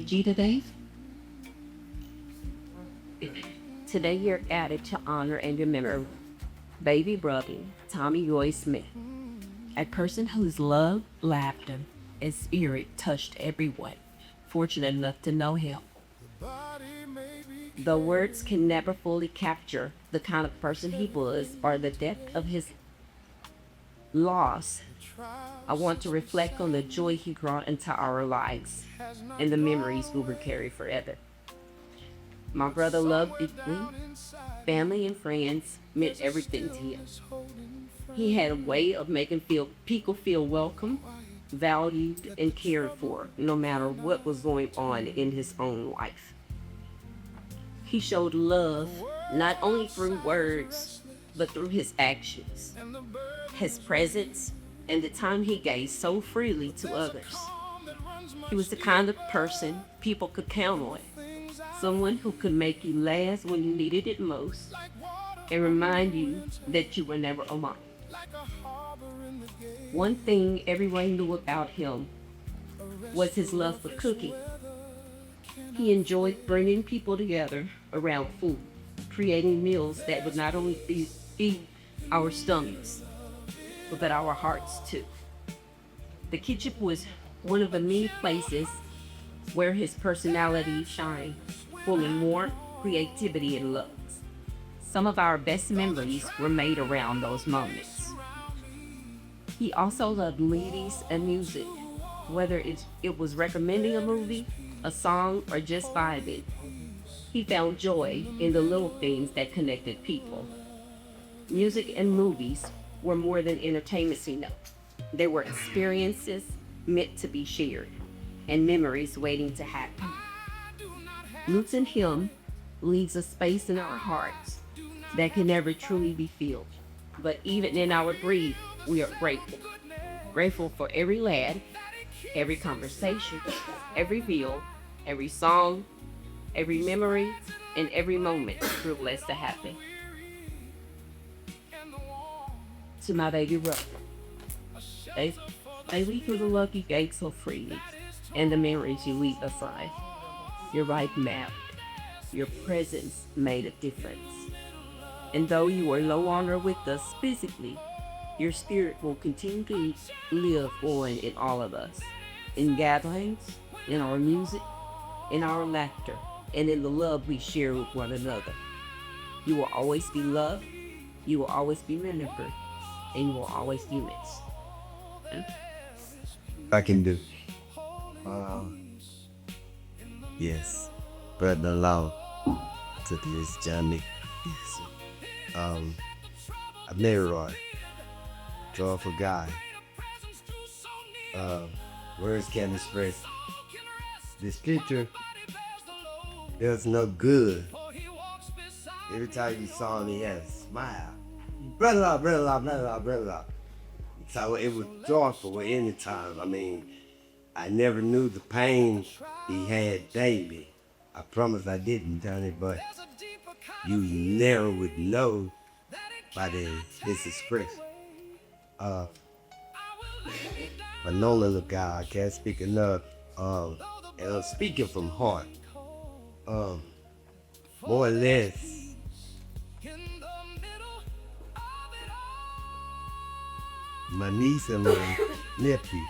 eulogy today? Today you're added to honor and remember baby brother Tommy Roy Smith, a person whose love, laughter, and spirit touched everyone fortunate enough to know him. The words can never fully capture the kind of person he was or the depth of his loss. I want to reflect on the joy he brought into our lives and the memories we will carry forever. My brother loved deeply. Family and friends meant everything to him. He had a way of making people feel welcome, valued, and cared for, no matter what was going on in his own life. He showed love not only through words, but through his actions, his presence, and the time he gave so freely to others. He was the kind of person people could count on, someone who could make you laugh when you needed it most and remind you that you were never alone. One thing everyone knew about him was his love for cooking. He enjoyed bringing people together around food, creating meals that would not only feed our stomachs, but our hearts too. The kitchen was one of the many places where his personality shined, full of warmth, creativity, and love. Some of our best memories were made around those moments. He also loved movies and music, whether it was recommending a movie, a song, or just vibing. He found joy in the little things that connected people. Music and movies were more than entertainment, you know. They were experiences meant to be shared and memories waiting to happen. Losing him leaves a space in our hearts that can never truly be filled. But even in our grief, we are grateful. Grateful for every laugh, every conversation, every meal, every song, every memory, and every moment we're blessed to happen. To my baby brother, they, they leave through the love you gave so freely and the memories you leave aside. Your life mattered. Your presence made a difference. And though you are no longer with us physically, your spirit will continue to live on in all of us, in gatherings, in our music, in our laughter, and in the love we share with one another. You will always be loved, you will always be remembered, and you will always be missed. I can do. Uh, yes, brother law to this journey. Yes. I met Roy, joyful guy. Uh, Words can't express this picture. There's no good. Every time you saw him, he had a smile. Brother law, brother law, brother law, brother law. So it was joyful at any time. I mean, I never knew the pain he had daily. I promise I didn't, Johnny, but you never would know by his expression. Uh, but no little guy, I can't speak enough. And I'm speaking from heart. Um, More or less, my niece and my nephew,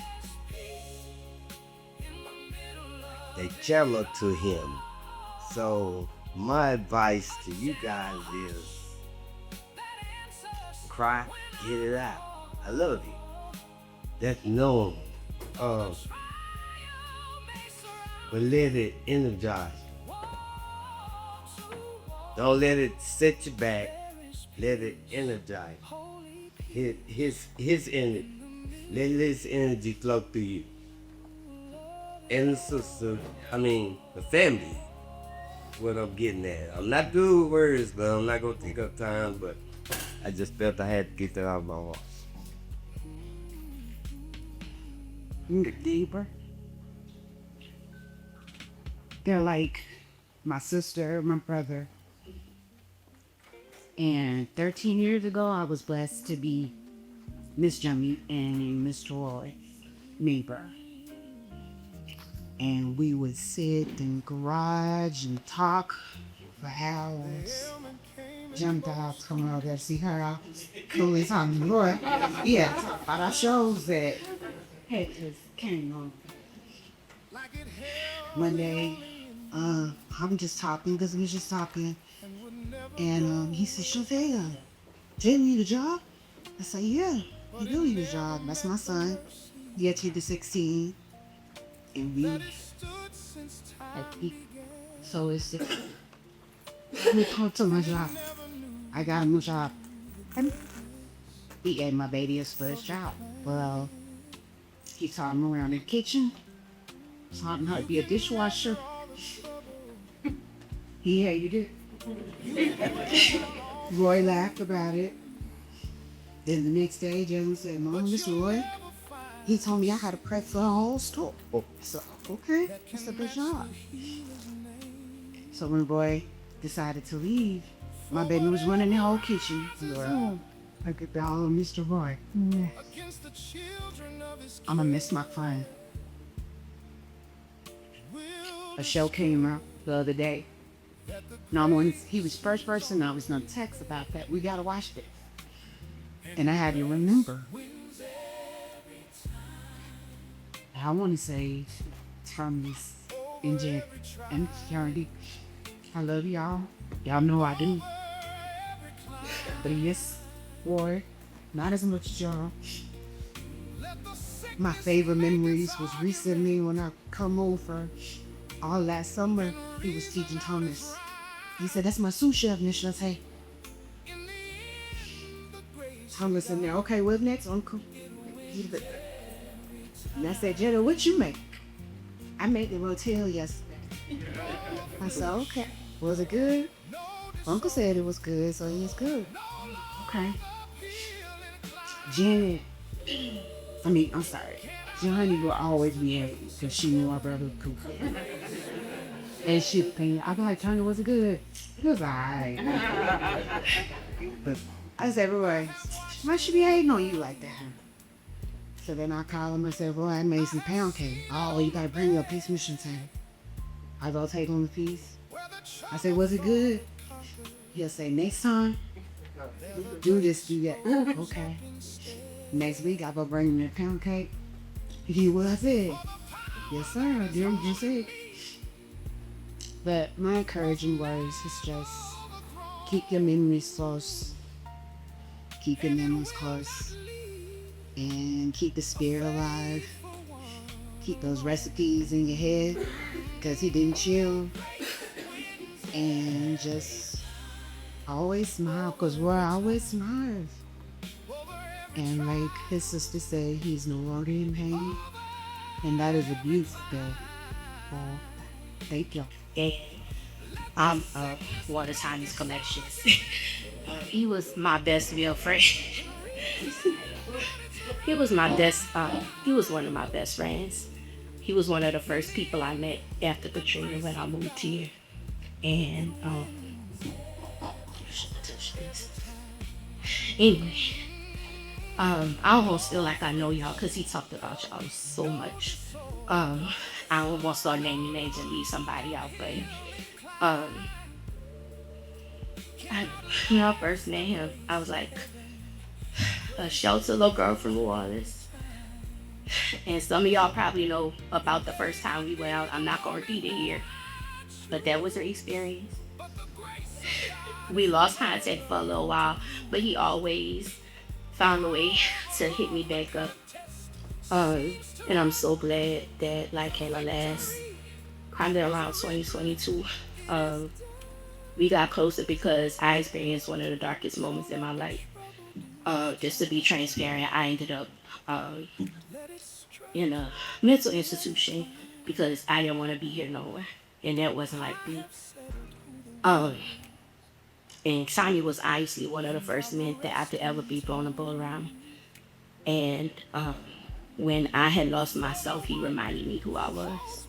they channel to him. So my advice to you guys is cry, get it out. I love you. That's normal. Uh, but let it energize. Don't let it set you back. Let it energize. His energy. Let his energy flow through you. And the sister, the family. What I'm getting at. I'm not doing words, but I'm not gonna take up time. But I just felt I had to get that out of my heart. Deeper. They're like my sister, my brother. And 13 years ago, I was blessed to be Miss Jummy and Mr. Roy neighbor. and we would sit in the garage and talk for hours. Jumped out, coming over there to see her out. Cool time, Roy. Yeah, about our shows that had just came on. One day, I'm just talking because we was just talking, and he said, "Chantel, Jay need a job?" I said, "Yeah, he do need a job. That's my son. He achieved the 16, and we had so it's we come to my job. I got him a job. And he gave my baby his first job. Well, he taught him around in the kitchen, taught him how to be a dishwasher. He hated it. Roy laughed about it. Then the next day, Jalen said, "Mom, this Roy, he told me I had to prep for the whole store." So, okay, that's a good job. So when Roy decided to leave, my baby was running the whole kitchen. Oh, I could all Mr. Roy. Yeah. I'm gonna miss my friend. A show came out the other day. No, when he was first person I was gonna text about that. We gotta watch it. And I had to remember. I want to say Thomas and Jack and Charity. I love y'all. Y'all know I do. But yes, boy, not as much as y'all. My favorite memories was recently when I come over. All last summer, he was teaching Thomas. He said, "That's my sous chef, Miss Shantae." Thomas in there, "Okay, what's next, Uncle?" And I said, "Jenna, what you make?" "I made the rotel yesterday." I said, "Okay, was it good?" Uncle said it was good, so it's good. Okay. Janet, I'm sorry. Johnny will always be happy because she knew our brother could cook. And she think, I'd be like, "Johnny, was it good?" It was alright. But I said, "Roy, why she be hating on you like that?" So then I call him and said, "Roy, I made some pound cake." "Oh, you gotta bring me a piece, Mission Time." I go take him a piece. I say, "Was it good?" He'll say, "Next time, do this, do that." Okay. Next week, I go bring him a pound cake. He what I said. Yes, sir, I did what you said. But my encouraging words is just keep your memories close. Keep your memories close. And keep the spirit alive. Keep those recipes in your head because he didn't chill. And just always smile because Roy always smiles. And like his sister said, he's no longer in pain. And that is a beautiful thing. Thank you. And I'm one of Tiny's connections. He was my best male friend. He was he was one of my best friends. He was one of the first people I met after Katrina when I moved here. And anyway, I almost feel like I know y'all because he talked about y'all so much. I don't want to start naming names and leave somebody out, but when I first met him, I was like a sheltered little girl from New Orleans. And some of y'all probably know about the first time we went out. I'm not going to repeat it here, but that was an experience. We lost contact for a little while, but he always found a way to hit me back up. And I'm so glad that like Kayla last kind of around 2022, we got closer because I experienced one of the darkest moments in my life. Just to be transparent, I ended up in a mental institution because I didn't want to be here no more, and that wasn't like me. And Tanya was obviously one of the first men that I could ever be vulnerable around. And when I had lost myself, he reminded me who I was.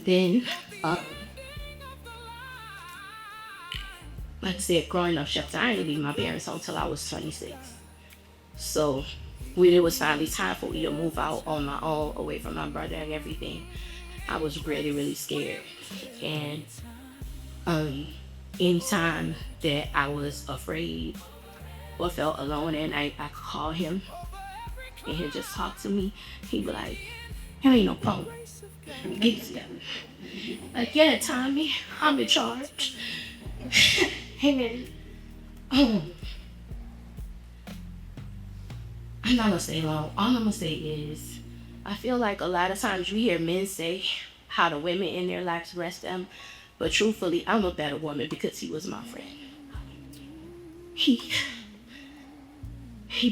Then, like I said, growing up, Chef, I didn't leave my parents home until I was 26. So when it was finally time for me to move out on my own, away from my brother and everything, I was really, really scared. And anytime that I was afraid or felt alone at night, I could call him and he'd just talk to me. He'd be like, "There ain't no problem. Get it together." Like, "Yeah, Tommy, I'm in charge." And I'm not gonna stay long. All I'm gonna say is, I feel like a lot of times you hear men say how the women in their lives rest them, but truthfully, I'm a better woman because he was my friend. He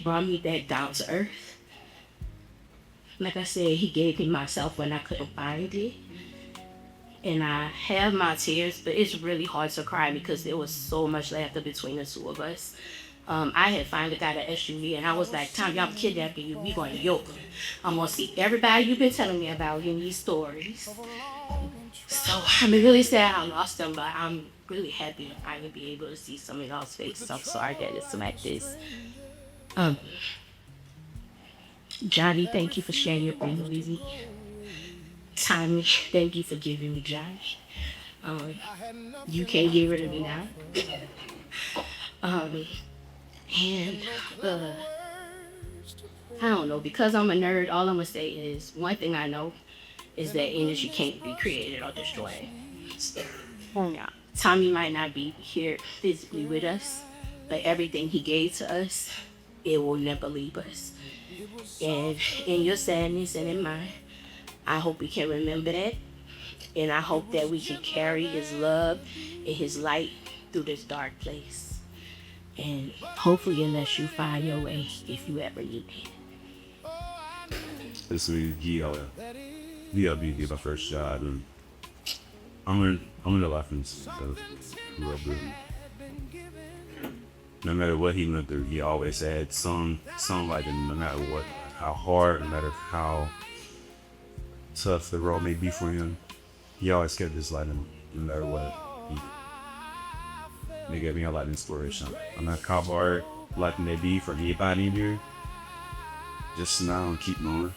brought me that down to earth. Like I said, he gave me myself when I couldn't find it. And I have my tears, but it's really hard to cry because there was so much laughter between the two of us. I had finally got an SUV, and I was like, "Tom, y'all kidnapping you. We going to Yoke. I'm going to see everybody you've been telling me about in these stories." So I'm really sad I lost them, but I'm really happy I will be able to see some of y'all's faces. I'm sorry that it's like this. Johnny, thank you for sharing your thing with me. Tommy, thank you for giving me Johnny. You can't get rid of me now. And I don't know, because I'm a nerd, all I'm gonna say is one thing I know is that energy can't be created or destroyed. Yeah. Tommy might not be here physically with us, but everything he gave to us, it will never leave us. And in your sadness and in mine, I hope we can remember that. And I hope that we can carry his love and his light through this dark place. And hopefully, unless you find your way, if you ever need it. This week, he helped me get my first job, and I'm in the life and stuff. No matter what he went through, he always had some like, no matter what, how hard, no matter how tough the road may be for him, he always kept his light in, no matter what. They gave me a lot of inspiration. I'm not cowboy like they be for anybody in here. Just now and keep moving.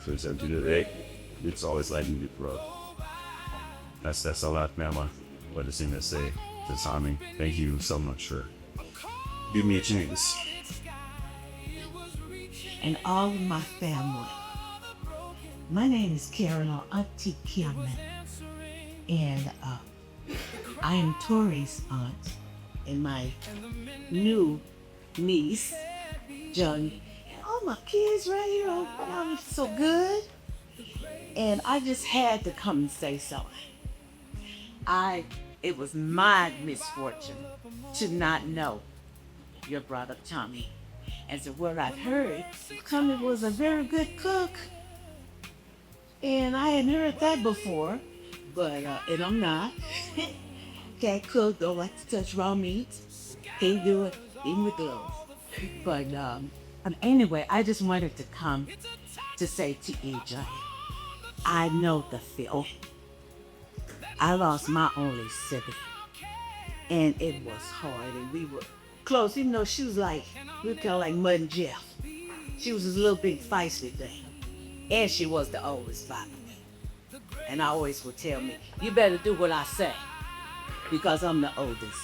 So it's up to today. It's always like me, bro. That's all I what it's in to say. To Tommy, thank you so much for giving me a chance. And all of my family. My name is Karen, or Auntie Kiaman, and I am Tori's aunt, and my new niece, Johnny. All my kids right here, y'all so good. And I just had to come and say something. It was my misfortune to not know your brother Tommy. As of what I've heard, Tommy was a very good cook. And I hadn't heard that before, but, and I'm not. Can't cook, don't like to touch raw meats. Can't do it, even with gloves. But anyway, I just wanted to come to say to you, Johnny, I know the feel. I lost my only sibling, and it was hard, and we were close, even though she was like, we were kind of like Mud and Jeff. She was this little big feisty thing, and she was the oldest by me. And I always would tell me, you better do what I say, because I'm the oldest.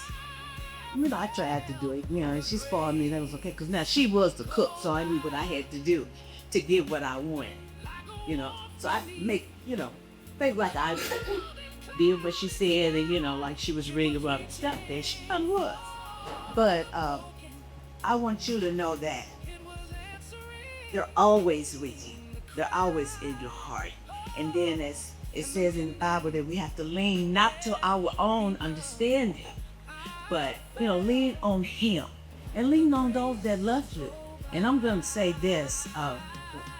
You know, I tried to do it, you know, and she spoiled me, and that was okay, because now she was the cook, so I knew what I had to do to get what I wanted, you know. So I make, you know, think like I did what she said, and, you know, like she was ready to run stuff there. She kind of was. But I want you to know that they're always with you. They're always in your heart. And then as it says in the Bible that we have to lean not to our own understanding, but, you know, lean on Him and lean on those that love you. And I'm going to say this,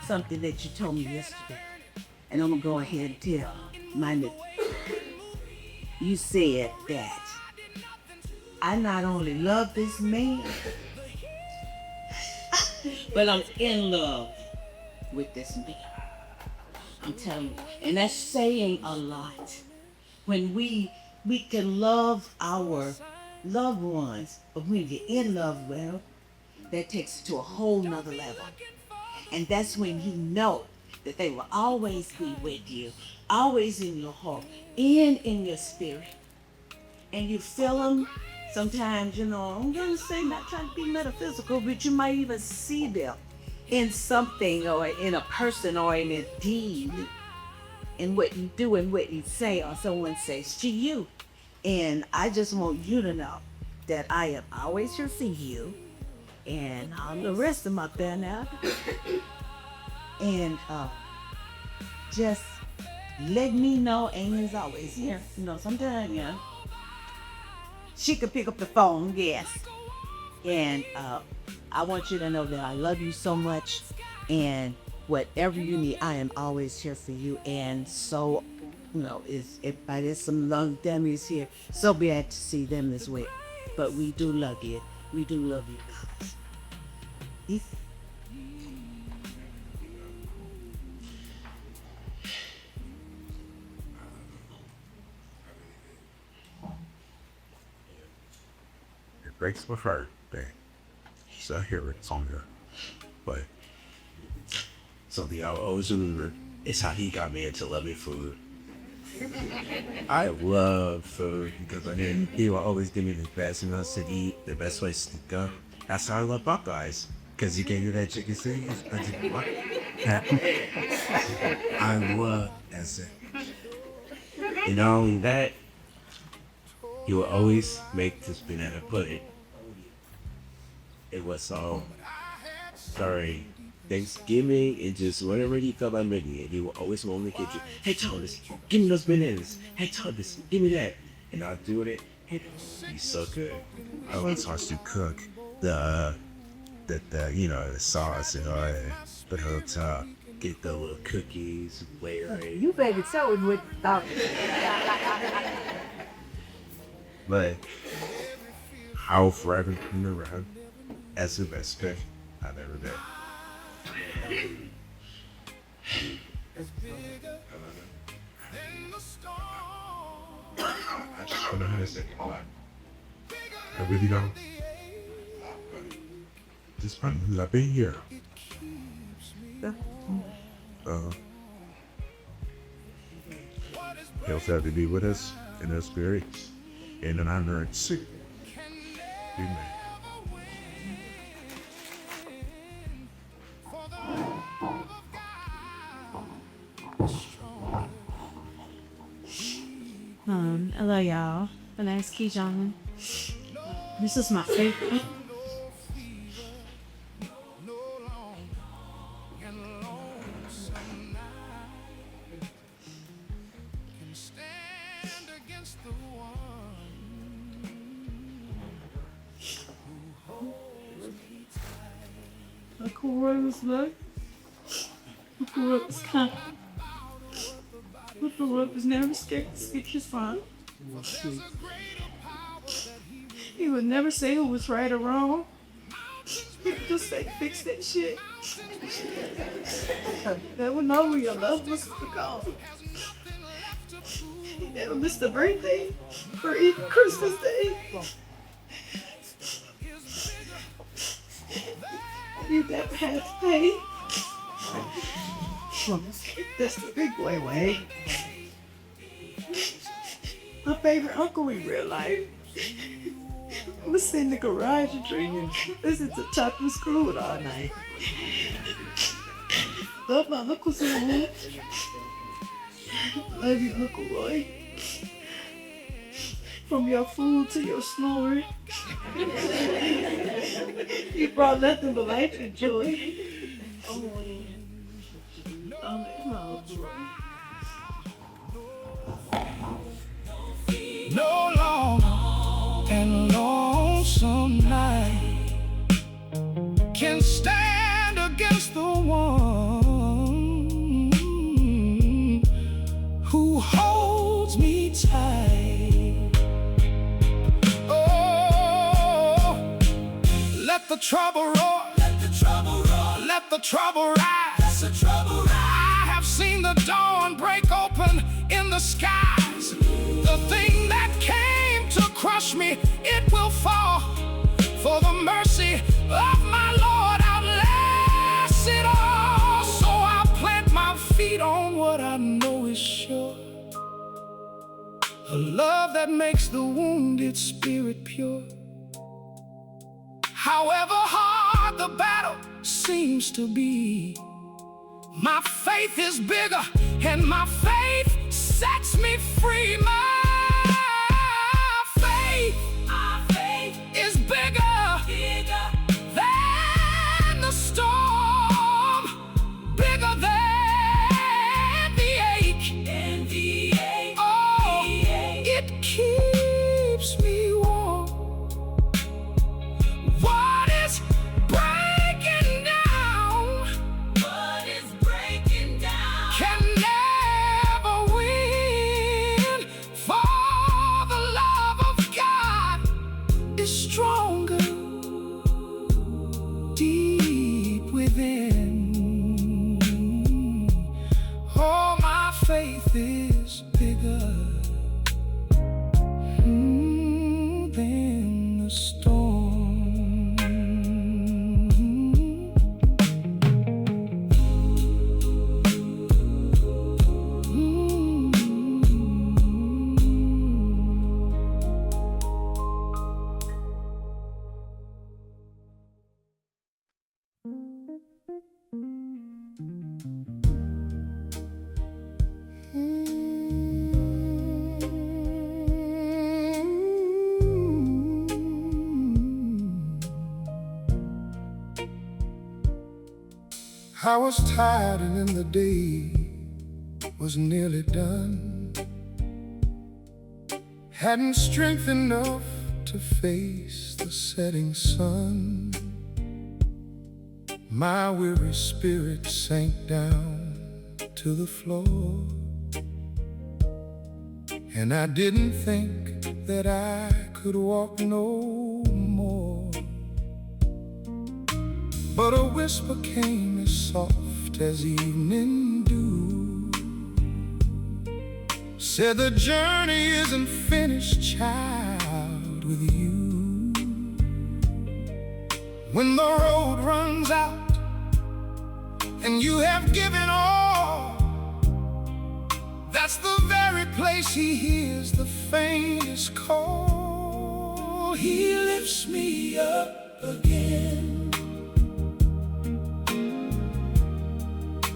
something that you told me yesterday. And I'm going to go ahead and tell my new. You said that I not only love this man, but I'm in love with this man. I'm telling you. And that's saying a lot. When we can love our loved ones, but when you get in love with them, that takes it to a whole nother level. And that's when you know that they will always be with you, always in your heart and in your spirit. And you feel them sometimes, you know, I'm going to say, not trying to be metaphysical, but you might even see them in something or in a person or in a deed, in what you do and what you say or someone says to you. And I just want you to know that I am always here for you and all the rest of my band out. And just let me know. Amy's always here. You know, sometimes, yeah, she could pick up the phone, yes. And I want you to know that I love you so much. And whatever you need, I am always here for you. And so, you know, if there's some long dummies here, so glad to see them as well. But we do love you. We do love you. It breaks my heart, man. So I hear it's on there. But something I always remember is how he got me into loving food. I love food because he will always give me the best meals to eat, the best place to go. That's how I love Buckeyes, because you gave me that chicken sandwich. I love that sandwich. And not only that, he will always make this banana pudding. It was during Thanksgiving and just whenever he felt like making it, he would always go in the kitchen. Hey Thomas, give me those bananas. Hey Thomas, give me that. And I'll do it. And he's so good. I like how to cook the sauce and all that. But on top, get the little cookies, layer it. You baby so with But I'll forever come around as the best cook I've ever been. I just don't know how to say it. I really don't. Just I've been here. He'll have to be with us in our spirits and in honor and sick. Amen. Hello y'all. My name's Keyjon. This is my favorite. Uncle Rose, look. Uncle Rose is kind. Uncle Rose was never scared to speak his mind. He would never say who was right or wrong. He would just say, fix that shit. Never know who your loved ones were gone. He never missed a birthday or even Christmas Day. You never had to pay. That's the big boy way. My favorite uncle in real life. I was sitting in the garage and drinking. Listen to Chopping Screwed all night. Love my Uncle so much. Love you, Uncle Roy. From your food to your snoring. You brought nothing but life and joy. No long and lonesome night can stand against the one who holds me tight. Oh, let the trouble roar, let the trouble roar, let the trouble rise, let the trouble rise. I have seen the dawn break open in the skies. The thing that came to crush me, it will fall for the mercy of my love that makes the wounded spirit pure. However hard the battle seems to be, my faith is bigger and my faith sets me free. My faith is bigger than the storm, bigger than the ache. Oh, it keeps me warm. What is breaking down can never win, for the love of God is stronger deep within. Oh, my faith is bigger than the storm. I was tired and then the day was nearly done. Hadn't strength enough to face the setting sun. My weary spirit sank down to the floor, and I didn't think that I could walk no more. But a whisper came as soft as evening dew, said the journey isn't finished, child, with you. When the road runs out and you have given all, that's the very place he hears the faintest call. He lifts me up again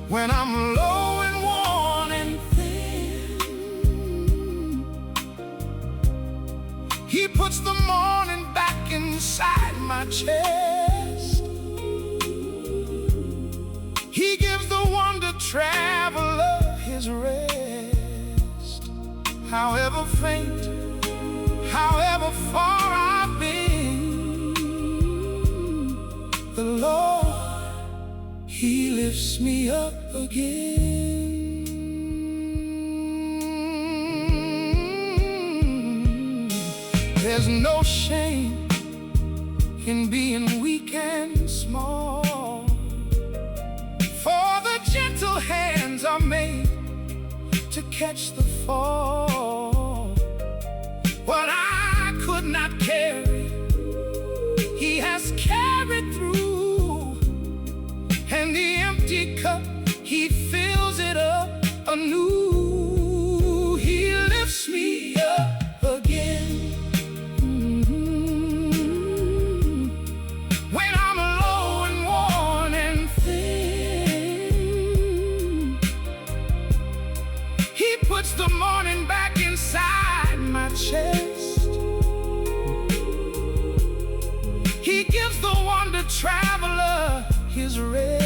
when I'm low and worn and thin. He puts the morning back inside my chest. He gives the wonder traveler his rest. However faint, however far I've been, the Lord, He lifts me up again. There's no shame in being weak and small, for the gentle hands are made to catch the fall. What I could not carry, He has carried through, and the empty cup, He fills it up anew. He lifts me up again when I'm low and worn and thin. He puts the morning back inside my chest. He gives the wonder traveler his rest.